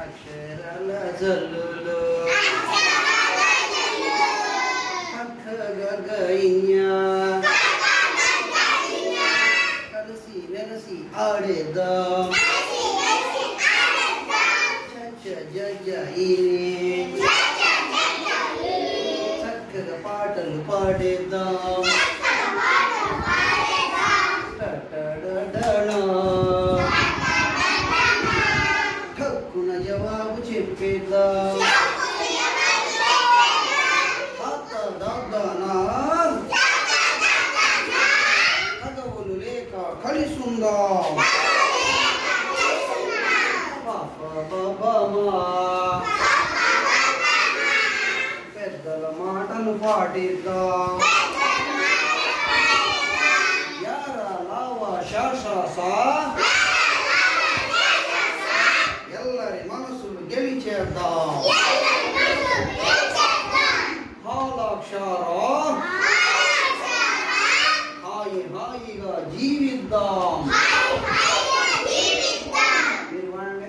అక్షరాల జల్లులో కలిసి వెలసి ఆడేద్దాం చక్కగా పాటలు పాడేద్దాం హక్కున జవాబు చెప్పేద్దాం పదవులు లేక కలిసుందాం పెద్దల మాటలు పాటిద్దాం యారా లావా షాషాసా ఎల్లరి మనసులు గెలిచేద్దాం హాలాక్షారా హాయి హాయిగా జీవిద్దాం మీరు వాడండి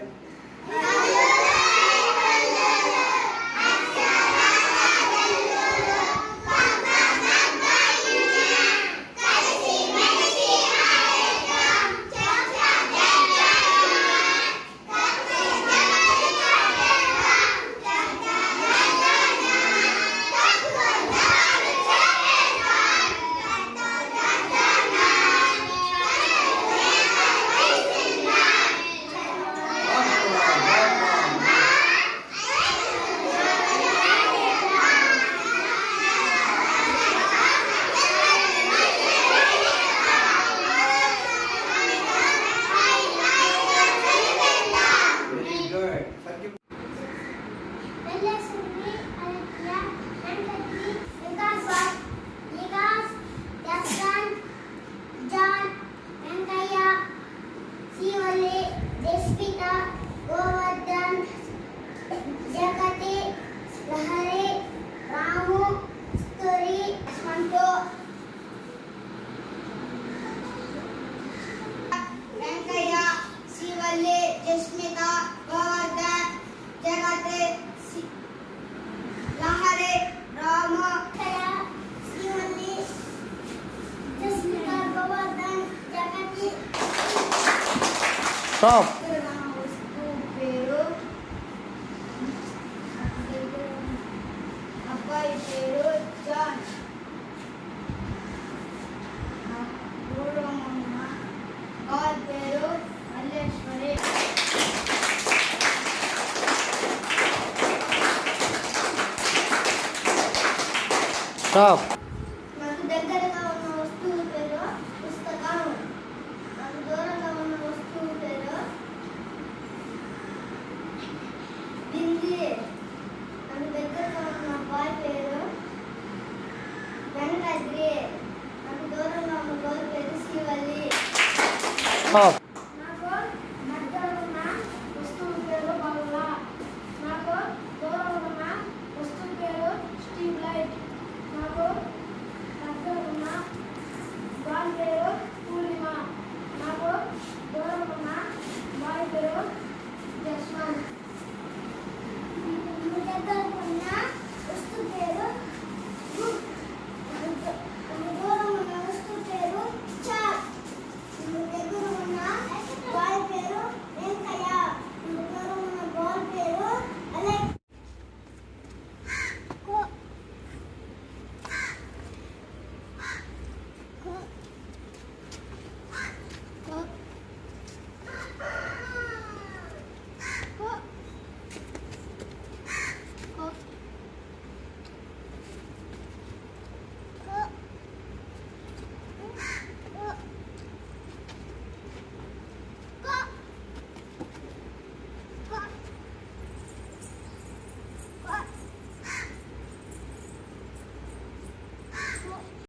जस्मिता गोवर्धन जगते लहरे राम शिवल्ली जस्मिता गोवर्धन जगते स्टॉप అబ్బాయి పేరు జాన్ గారి పేరు మల్లేశ్వరి స్టాప్ నాకు దగ్గరగా ఉన్న వస్తువు పేరు పుస్తకం నాకు దూరంగా ఉన్న వస్తువు పేరు బింది నాకు దగ్గరగా ఉన్న అబ్బాయి పేరు వెంకట్రి నాకు దూరంగా ఉన్న గోరు పేరు శివల్లి స్టాప్